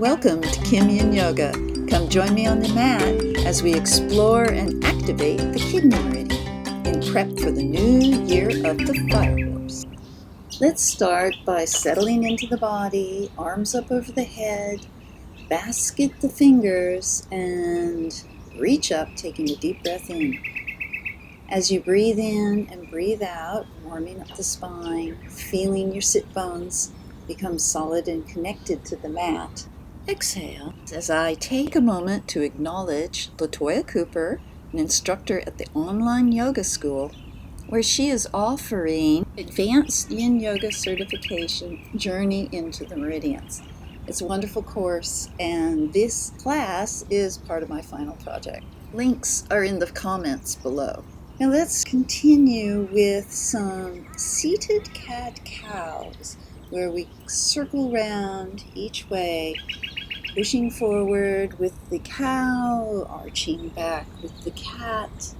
Welcome to Yin Yoga. Come join me on the mat as we explore and activate the Kidney Meridian in prep for the new year of the fire horse. Let's start by settling into the body, arms up over the head, basket the fingers, and reach up, taking a deep breath in. As you breathe in and breathe out, warming up the spine, feeling your sit bones become solid and connected to the mat. Exhale as I take a moment to acknowledge Latoya Cooper, an instructor at the online yoga school, where she is offering advanced Yin Yoga certification journey into the meridians. It's a wonderful course, and this class is part of my final project. Links are in the comments below. Now let's continue with some seated cat-cows, where we circle round each way, pushing forward with the cow, arching back with the cat.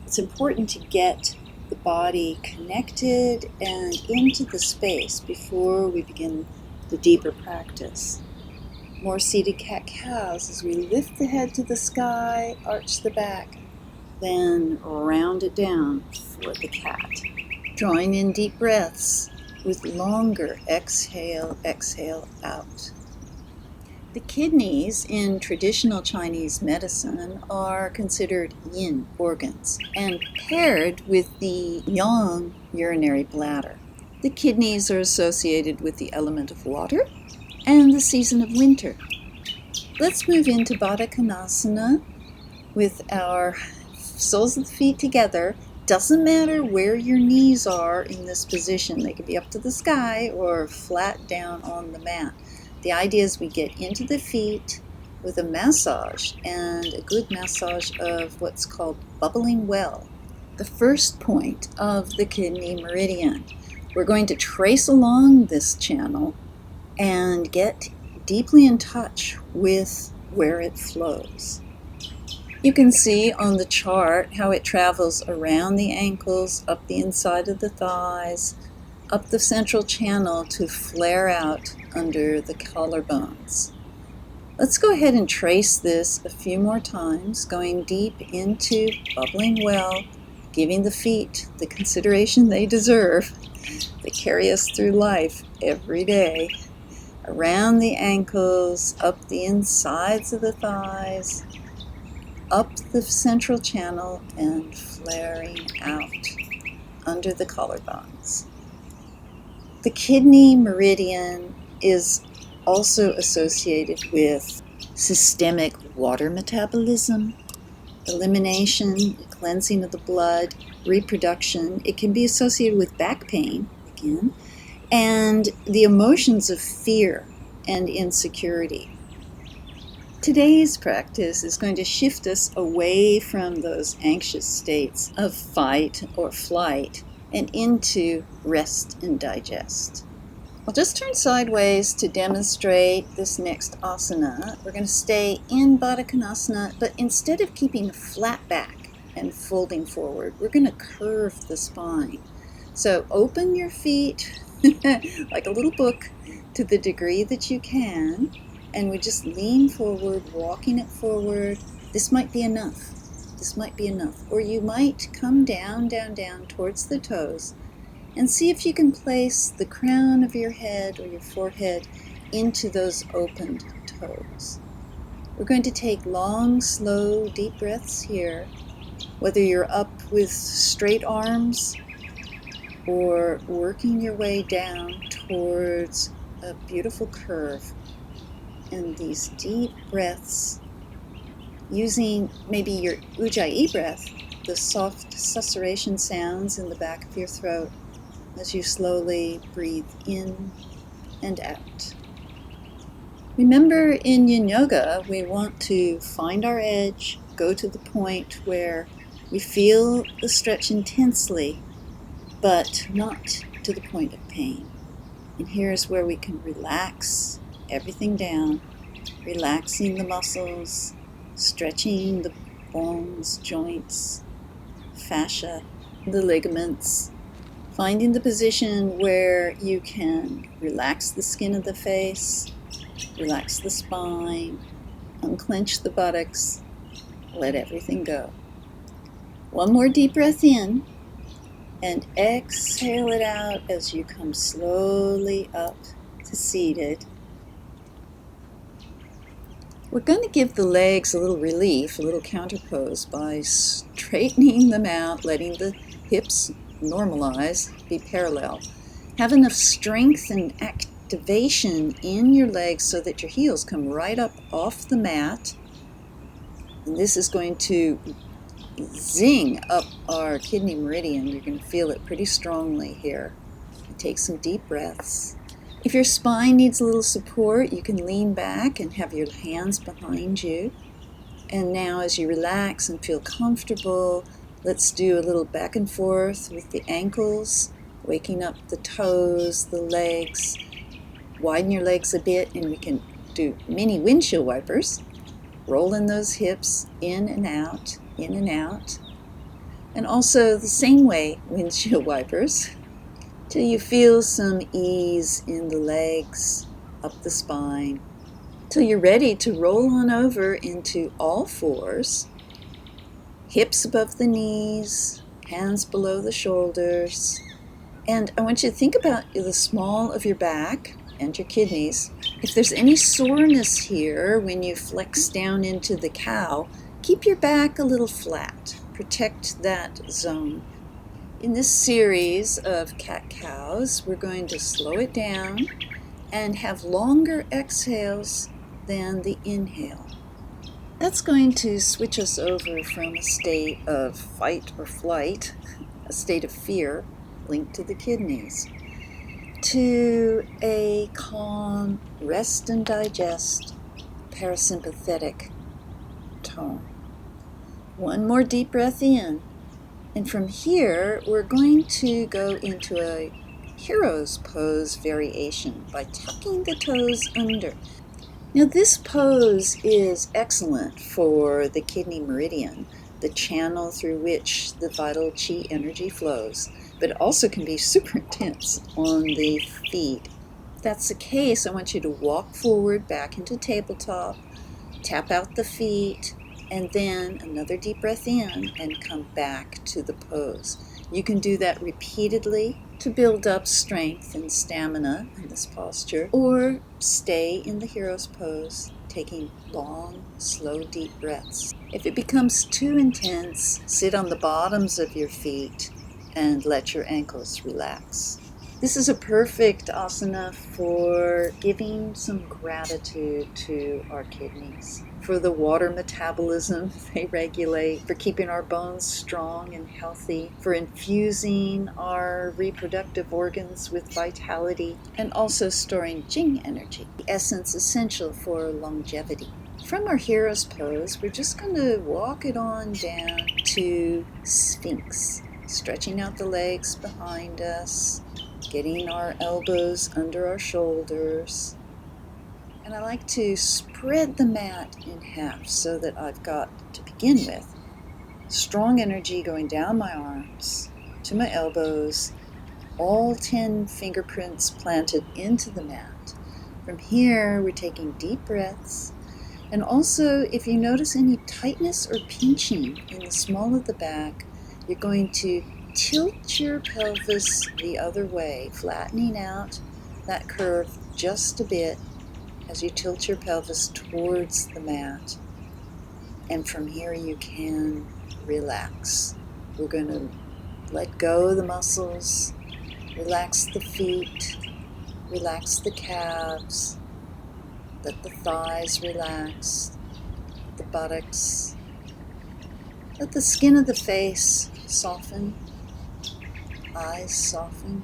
It's important to get the body connected and into the space before we begin the deeper practice. More seated cat-cows as we lift the head to the sky, arch the back, then round it down for the cat. Drawing in deep breaths with longer exhale out. The kidneys in traditional Chinese medicine are considered yin organs and paired with the yang urinary bladder. The kidneys are associated with the element of water and the season of winter. Let's move into Baddha Konasana with our soles of the feet together. Doesn't matter where your knees are in this position. They could be up to the sky or flat down on the mat. The idea is we get into the feet with a massage, and a good massage of what's called bubbling well, the first point of the kidney meridian. We're going to trace along this channel and get deeply in touch with where it flows. You can see on the chart how it travels around the ankles, up the inside of the thighs, up the central channel to flare out under the collarbones. Let's go ahead and trace this a few more times, going deep into bubbling well, giving the feet the consideration they deserve. They carry us through life every day. Around the ankles, up the insides of the thighs, up the central channel, and flaring out under the collarbones. The kidney meridian is also associated with systemic water metabolism, elimination, cleansing of the blood, reproduction. It can be associated with back pain, again, and the emotions of fear and insecurity. Today's practice is going to shift us away from those anxious states of fight or flight and into rest and digest. I'll just turn sideways to demonstrate this next asana. We're going to stay in Baddha Konasana, but instead of keeping a flat back and folding forward, we're going to curve the spine. So open your feet like a little book to the degree that you can, and we just lean forward, walking it forward. This might be enough. Or you might come down towards the toes and see if you can place the crown of your head or your forehead into those opened toes. We're going to take long, slow, deep breaths here, whether you're up with straight arms or working your way down towards a beautiful curve. And these deep breaths, using maybe your ujjayi breath, the soft susurration sounds in the back of your throat as you slowly breathe in and out. Remember, in Yin Yoga, we want to find our edge, go to the point where we feel the stretch intensely, but not to the point of pain. And here's where we can relax everything down, relaxing the muscles, stretching the bones, joints, fascia, the ligaments, finding the position where you can relax the skin of the face, Relax the spine, unclench the buttocks, let everything go. One more deep breath in, and exhale it out as you come slowly up to seated. We're going to give the legs a little relief, a little counterpose by straightening them out, letting the hips normalize, be parallel. Have enough strength and activation in your legs so that your heels come right up off the mat. And this is going to zing up our kidney meridian. You're going to feel it pretty strongly here. And take some deep breaths. If your spine needs a little support, you can lean back and have your hands behind you. And now as you relax and feel comfortable, let's do a little back and forth with the ankles, waking up the toes, the legs. Widen your legs a bit and we can do mini windshield wipers. Rolling those hips in and out, in and out. And also the same way, windshield wipers, till you feel some ease in the legs, up the spine, till you're ready to roll on over into all fours, hips above the knees, hands below the shoulders. And I want you to think about the small of your back and your kidneys. If there's any soreness here when you flex down into the cow, keep your back a little flat. Protect that zone. In this series of cat-cows, we're going to slow it down and have longer exhales than the inhale. That's going to switch us over from a state of fight or flight, a state of fear linked to the kidneys, to a calm, rest and digest, parasympathetic tone. One more deep breath in. And from here, we're going to go into a hero's pose variation by tucking the toes under. Now this pose is excellent for the kidney meridian, the channel through which the vital chi energy flows, but it also can be super intense on the feet. If that's the case, I want you to walk forward back into tabletop, tap out the feet, and then another deep breath in and come back to the pose. You can do that repeatedly to build up strength and stamina in this posture, or stay in the hero's pose, taking long, slow, deep breaths. If it becomes too intense, sit on the bottoms of your feet and let your ankles relax. This is a perfect asana for giving some gratitude to our kidneys, for the water metabolism they regulate, for keeping our bones strong and healthy, for infusing our reproductive organs with vitality, and also storing Jing energy, the essence essential for longevity. From our hero's pose, we're just going to walk it on down to Sphinx, stretching out the legs behind us, getting our elbows under our shoulders. And I like to spread the mat in half so that I've got, to begin with, strong energy going down my arms to my elbows, all 10 fingerprints planted into the mat. From here, we're taking deep breaths. And also, if you notice any tightness or pinching in the small of the back, you're going to tilt your pelvis the other way, flattening out that curve just a bit as you tilt your pelvis towards the mat. And from here you can relax. We're going to let go of the muscles, relax the feet, relax the calves, let the thighs relax, the buttocks, let the skin of the face soften, eyes soften,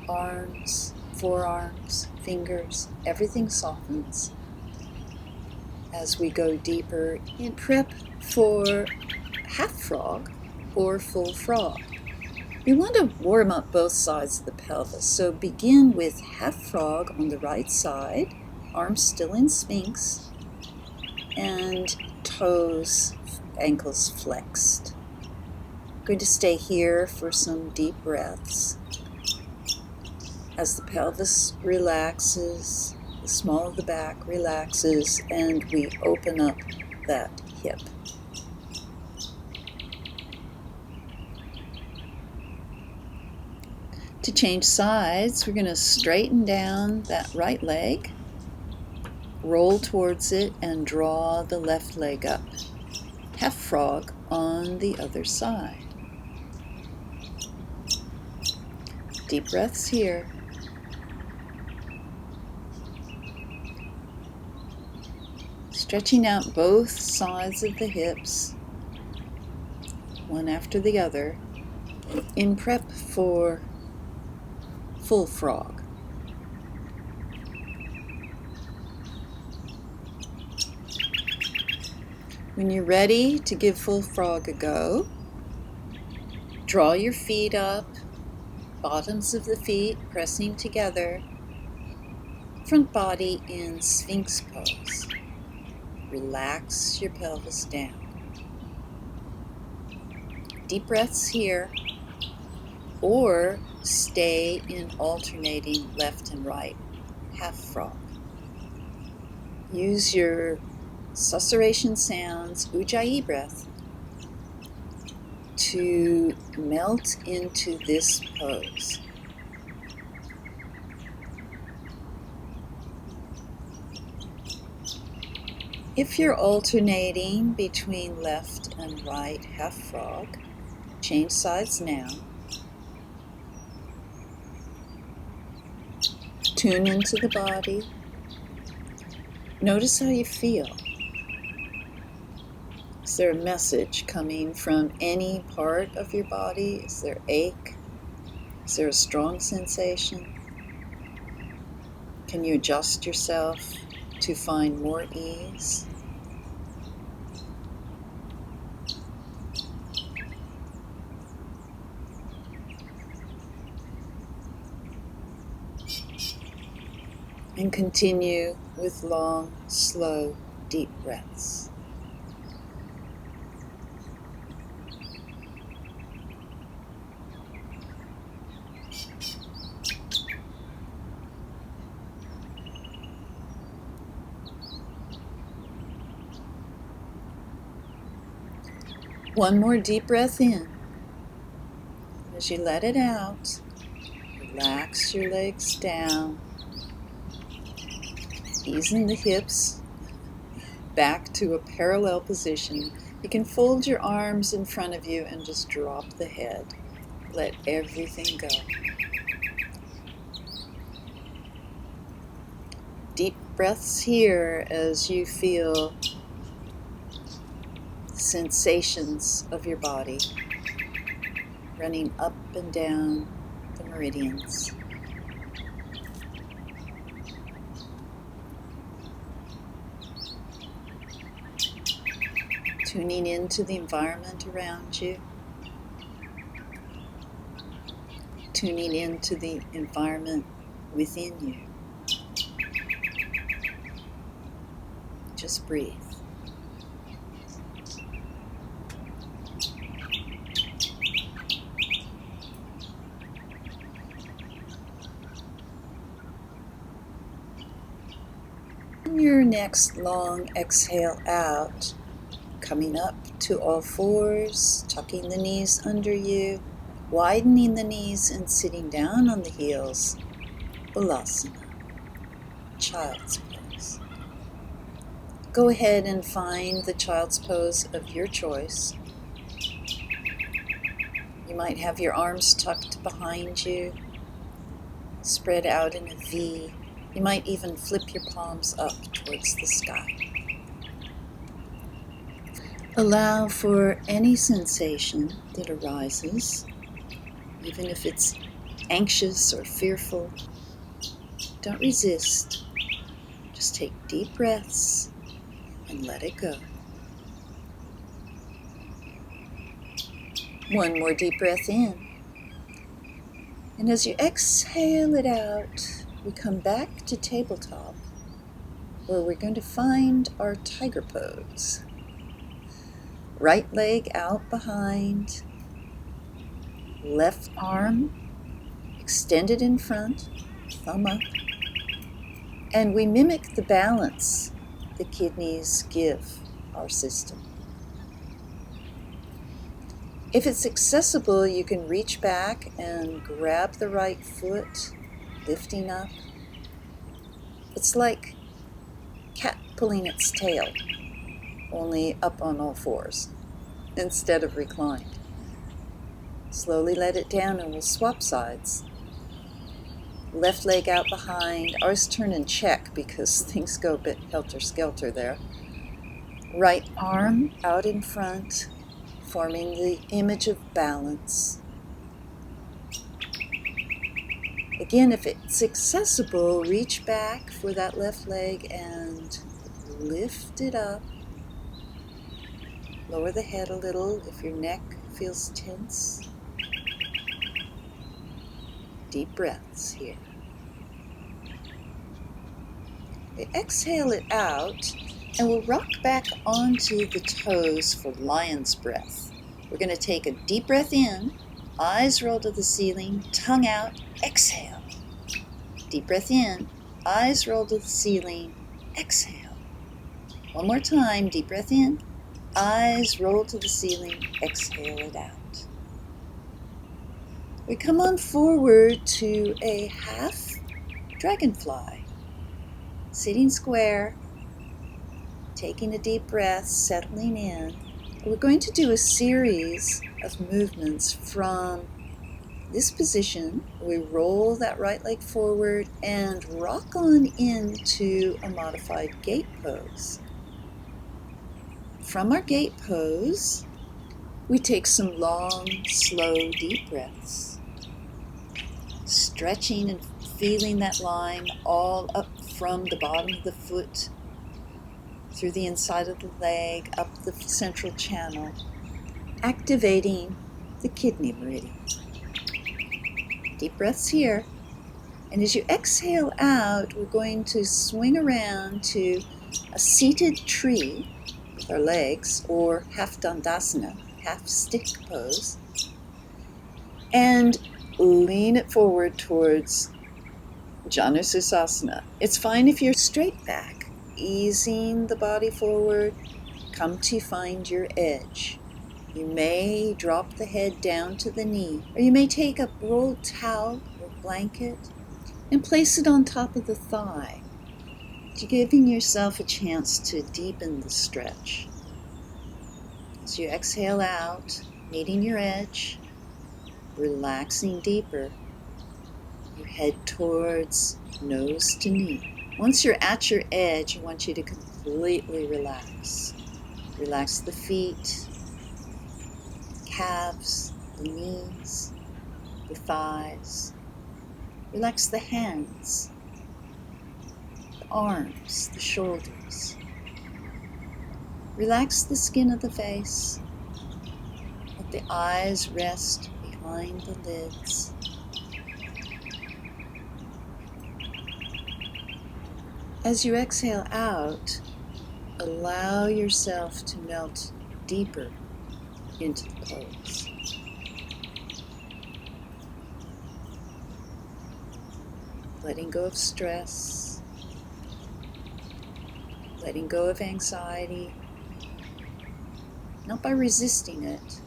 arms, forearms, fingers, everything softens as we go deeper in prep for half frog or full frog. We want to warm up both sides of the pelvis, so begin with half frog on the right side, arms still in Sphinx, and toes, ankles flexed. I'm going to stay here for some deep breaths. As the pelvis relaxes, the small of the back relaxes, and we open up that hip. To change sides, we're going to straighten down that right leg, roll towards it, and draw the left leg up. Half frog on the other side. Deep breaths here. Stretching out both sides of the hips, one after the other, in prep for full frog. When you're ready to give full frog a go, draw your feet up, bottoms of the feet pressing together, front body in Sphinx pose. Relax your pelvis down. Deep breaths here, or stay in alternating left and right, half frog. Use your susurration sounds, ujjayi breath, to melt into this pose. If you're alternating between left and right half frog, change sides now. Tune into the body. Notice how you feel. Is there a message coming from any part of your body? Is there ache? Is there a strong sensation? Can you adjust yourself to find more ease? And continue with long, slow, deep breaths. One more deep breath in. As you let it out, relax your legs down, easing the hips back to a parallel position. You can fold your arms in front of you and just drop the head. Let everything go. Deep breaths here as you feel sensations of your body running up and down the meridians. Tuning into the environment around you. Tuning into the environment within you. Just breathe. Your next long exhale out, coming up to all fours, tucking the knees under you, widening the knees and sitting down on the heels. Balasana, child's pose. Go ahead and find the child's pose of your choice. You might have your arms tucked behind you, spread out in a V. You might even flip your palms up towards the sky. Allow for any sensation that arises, even if it's anxious or fearful. Don't resist. Just take deep breaths and let it go. One more deep breath in. And as you exhale it out, we come back to tabletop, where we're going to find our tiger pose. Right leg out behind, left arm extended in front, thumb up, and we mimic the balance the kidneys give our system. If it's accessible, you can reach back and grab the right foot, lifting up. It's like cat pulling its tail, only up on all fours instead of reclined. Slowly let it down and we'll swap sides. Left leg out behind. Ours turn and check because things go a bit helter-skelter there. Right arm out in front, forming the image of balance. Again, if it's accessible, reach back for that left leg and lift it up. Lower the head a little if your neck feels tense. Deep breaths here. We exhale it out and we'll rock back onto the toes for lion's breath. We're going to take a deep breath in, eyes roll to the ceiling, tongue out, exhale. Deep breath in, eyes roll to the ceiling, exhale. One more time, deep breath in, eyes roll to the ceiling, exhale it out. We come on forward to a half-dragonfly. Sitting square, taking a deep breath, settling in. We're going to do a series of movements from this position. We roll that right leg forward and rock on into a modified gate pose. From our gate pose, we take some long, slow, deep breaths, stretching and feeling that line all up from the bottom of the foot, through the inside of the leg, up the central channel, activating the kidney meridian. Deep breaths here. And as you exhale out, we're going to swing around to a seated tree with our legs, or half-dandasana, half-stick pose, and lean it forward towards Janu Sirsasana. It's fine if you're straight back, easing the body forward, come to find your edge. You may drop the head down to the knee, or you may take a rolled towel or blanket and place it on top of the thigh, giving yourself a chance to deepen the stretch. As you exhale out, meeting your edge, relaxing deeper, you head towards nose to knee. Once you're at your edge, I want you to completely relax. Relax the feet, calves, the knees, the thighs. Relax the hands, the arms, the shoulders. Relax the skin of the face. Let the eyes rest behind the lids. As you exhale out, allow yourself to melt deeper into the pose. Letting go of stress, letting go of anxiety, not by resisting it,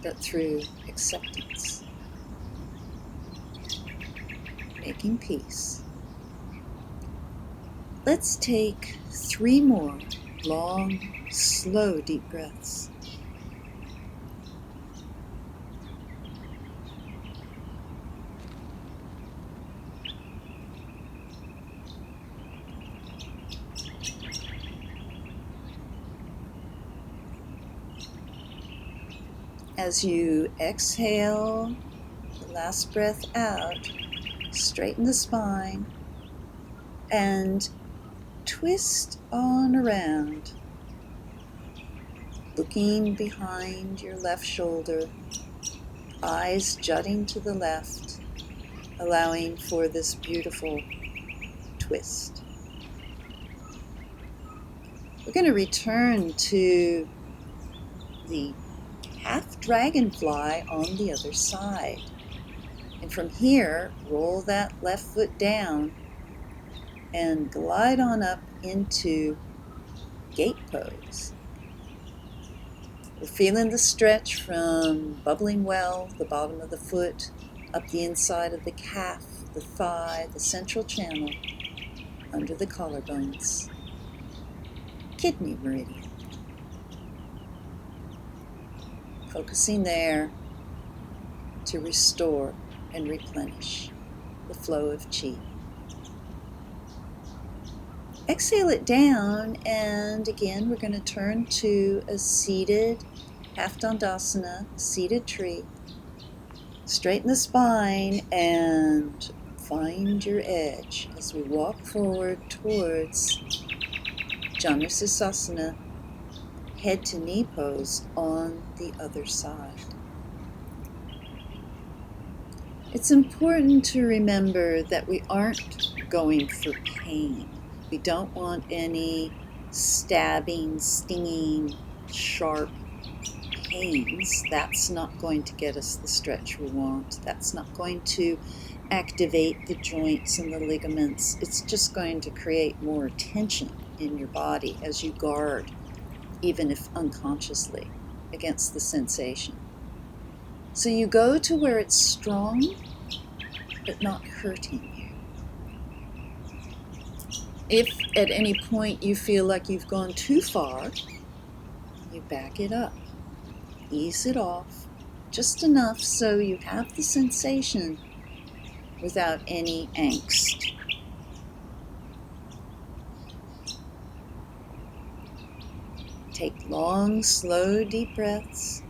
but through acceptance. Making peace. Let's take 3 more long, slow, deep breaths. As you exhale the last breath out, straighten the spine and twist on around, looking behind your left shoulder, eyes jutting to the left, allowing for this beautiful twist. We're going to return to the half-dragonfly on the other side. And from here, roll that left foot down and glide on up into gate pose. We're feeling the stretch from bubbling well, the bottom of the foot, up the inside of the calf, the thigh, the central channel, under the collarbones. Kidney Meridian. Focusing there to restore and replenish the flow of chi. Exhale it down, and again we're going to turn to a seated Half-Dandasana, seated tree. Straighten the spine and find your edge as we walk forward towards Janu Sirsasana, head to knee pose on the other side. It's important to remember that we aren't going for pain. We don't want any stabbing, stinging, sharp pains. That's not going to get us the stretch we want. That's not going to activate the joints and the ligaments. It's just going to create more tension in your body as you guard, even if unconsciously, against the sensation. So you go to where it's strong, but not hurting you. If at any point you feel like you've gone too far, you back it up. Ease it off, just enough so you have the sensation without any angst. Take long, slow, deep breaths.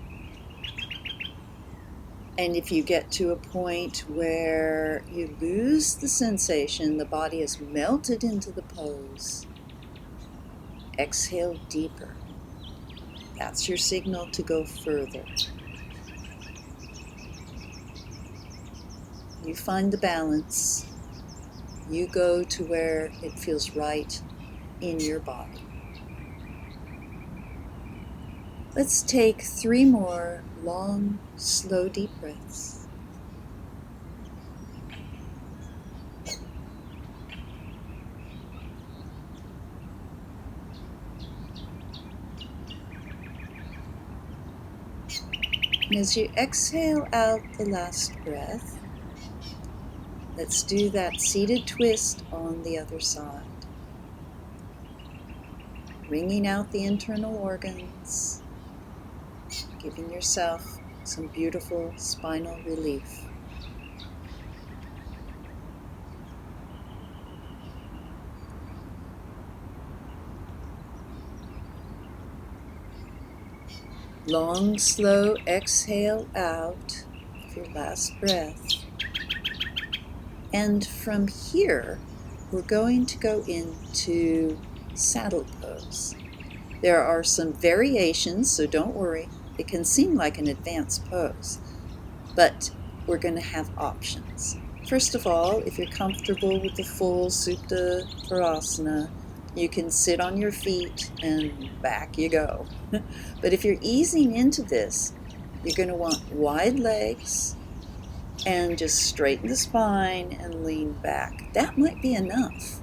And if you get to a point where you lose the sensation, the body is melted into the pose, exhale deeper. That's your signal to go further. You find the balance. You go to where it feels right in your body. Let's take 3 more long, slow, deep breaths. And as you exhale out the last breath, let's do that seated twist on the other side. Wringing out the internal organs, giving yourself some beautiful spinal relief. Long, slow exhale out of your last breath. And from here, we're going to go into saddle pose. There are some variations, so don't worry. It can seem like an advanced pose, but we're going to have options. First of all, if you're comfortable with the full Supta Virasana, you can sit on your feet and back you go. But if you're easing into this, you're going to want wide legs and just straighten the spine and lean back. That might be enough.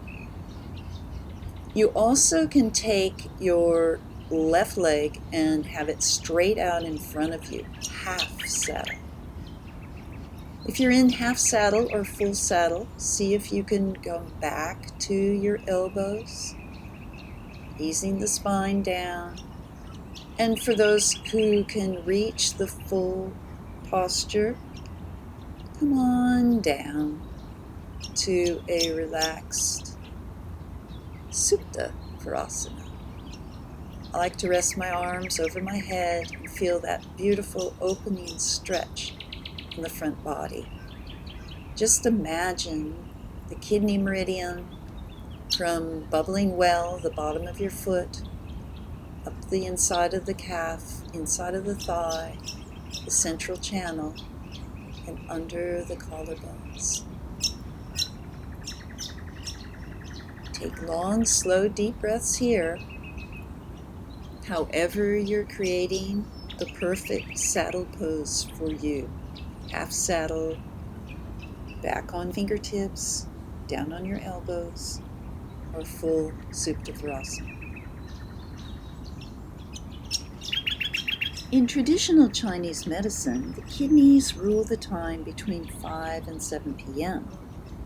You also can take your left leg and have it straight out in front of you, half saddle. If you're in half saddle or full saddle, see if you can go back to your elbows, easing the spine down. And for those who can reach the full posture, come on down to a relaxed Supta Virasana. I like to rest my arms over my head and feel that beautiful opening stretch in the front body. Just imagine the kidney meridian from bubbling well, the bottom of your foot, up the inside of the calf, inside of the thigh, the central channel, and under the collarbones. Take long, slow, deep breaths here. However you're creating the perfect saddle pose for you. Half saddle, back on fingertips, down on your elbows, or full Supta Virasana. In traditional Chinese medicine, the kidneys rule the time between 5 and 7 p.m.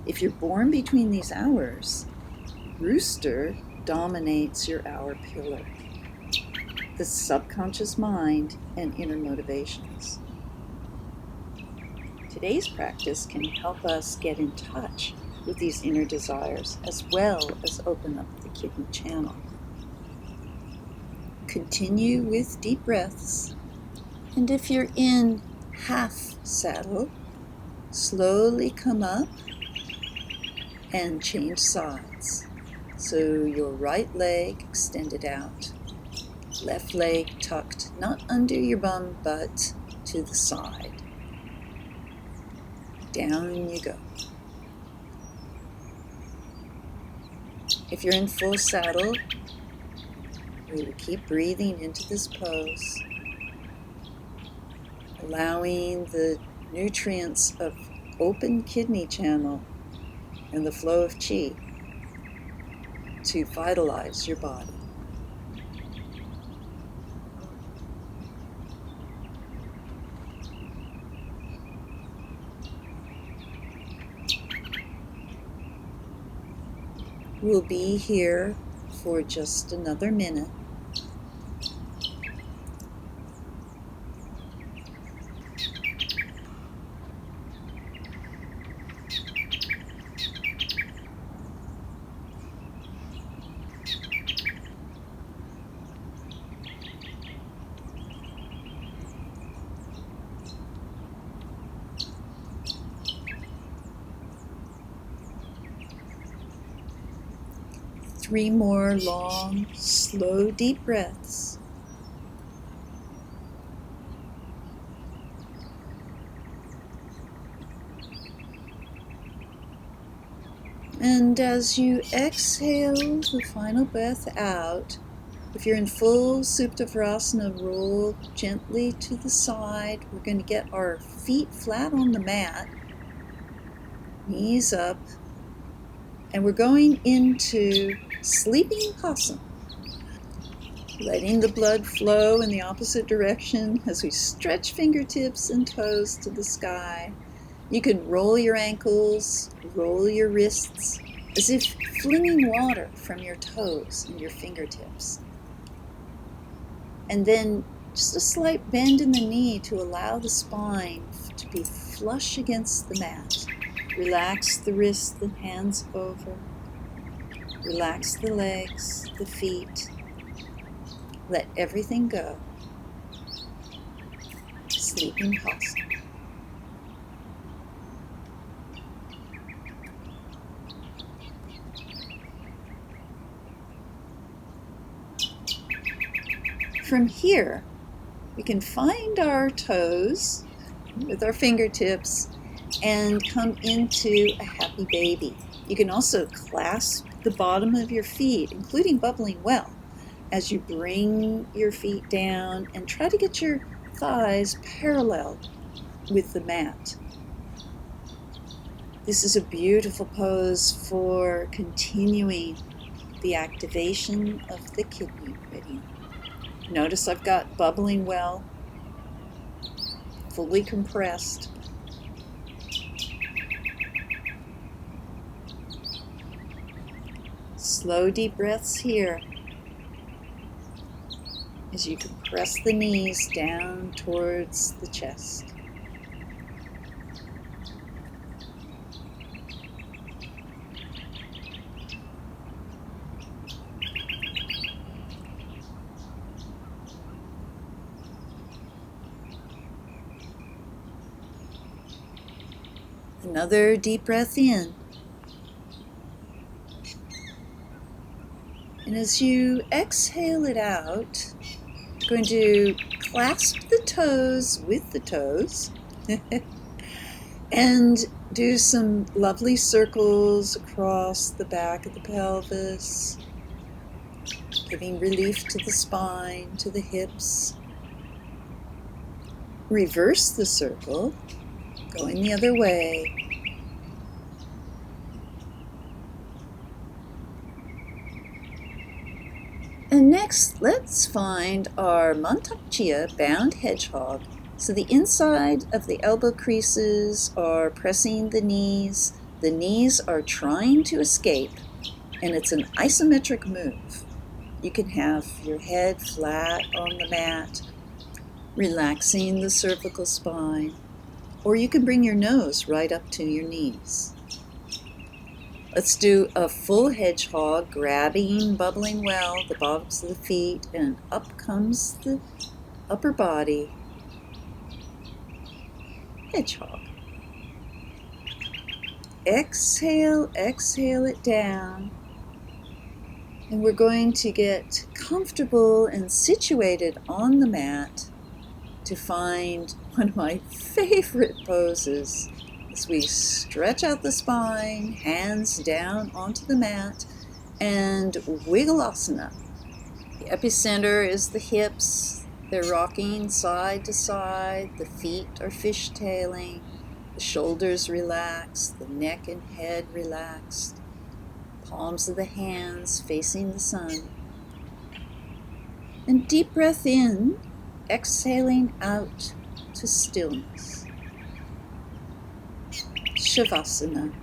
If you're born between these hours, Rooster dominates your hour pillar, the subconscious mind and inner motivations. Today's practice can help us get in touch with these inner desires as well as open up the kidney channel. Continue with deep breaths, and if you're in half saddle, slowly come up and change sides. So your right leg extended out, left leg tucked not under your bum but to the side. Down you go. If you're in full saddle, we will keep breathing into this pose, allowing the nutrients of open kidney channel and the flow of qi to vitalize your body. We'll be here for just another minute. Three more long, slow, deep breaths. And as you exhale the final breath out, if you're in full Supta Virasana, roll gently to the side. We're going to get our feet flat on the mat, knees up, and we're going into sleeping possum, letting the blood flow in the opposite direction as we stretch fingertips and toes to the sky. You can roll your ankles, roll your wrists, as if flinging water from your toes and your fingertips. And then just a slight bend in the knee to allow the spine to be flush against the mat. Relax the wrists, the hands over. Relax the legs, the feet. Let everything go. Sleeping possum. From here, we can find our toes with our fingertips and come into a happy baby. You can also clasp the bottom of your feet, including bubbling well, as you bring your feet down and try to get your thighs parallel with the mat. This is a beautiful pose for continuing the activation of the kidney meridian. Notice I've got bubbling well, fully compressed. Slow deep breaths here as you compress the knees down towards the chest. Another deep breath in. And as you exhale it out, you're going to clasp the toes with the toes and do some lovely circles across the back of the pelvis, giving relief to the spine, to the hips. Reverse the circle, going the other way. And next, let's find our Mantak Chia bound hedgehog. So the inside of the elbow creases are pressing the knees are trying to escape, and it's an isometric move. You can have your head flat on the mat, relaxing the cervical spine, or you can bring your nose right up to your knees. Let's do a full hedgehog, grabbing, bubbling well, the bottoms of the feet, and up comes the upper body. Hedgehog. Exhale, exhale it down. And we're going to get comfortable and situated on the mat to find one of my favorite poses as we stretch out the spine, hands down onto the mat, and Wiggle-asana. The epicenter is the hips. They're rocking side to side. The feet are fishtailing. The shoulders relaxed. The neck and head relaxed. Palms of the hands facing the sun. And deep breath in, exhaling out to stillness. Savasana.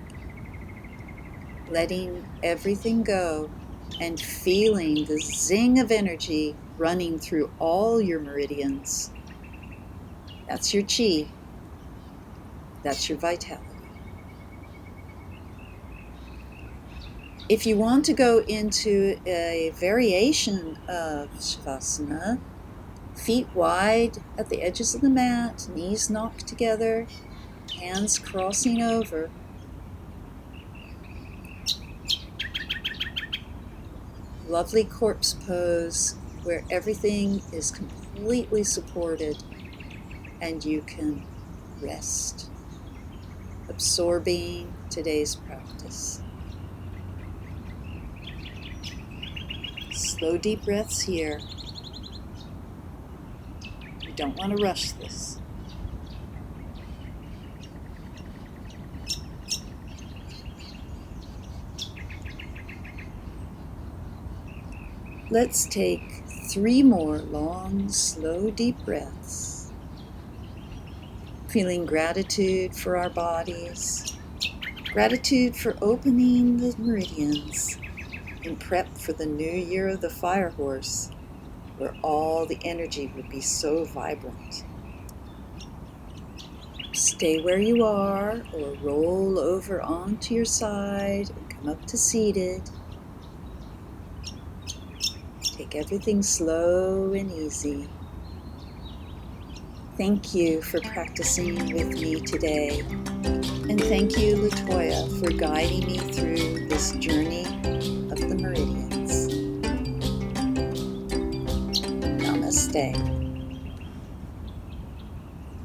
Letting everything go and feeling the zing of energy running through all your meridians. That's your chi. That's your vitality. If you want to go into a variation of Savasana, feet wide at the edges of the mat, knees knocked together, hands crossing over. Lovely corpse pose where everything is completely supported and you can rest, absorbing today's practice. Slow, deep breaths here. You don't want to rush this. Let's take 3 more long, slow, deep breaths. Feeling gratitude for our bodies, gratitude for opening the meridians in prep for the new year of the fire horse, where all the energy would be so vibrant. Stay where you are or roll over onto your side and come up to seated. Take everything slow and easy. Thank you for practicing with me today. And thank you, Latoya, for guiding me through this journey of the meridians. Namaste.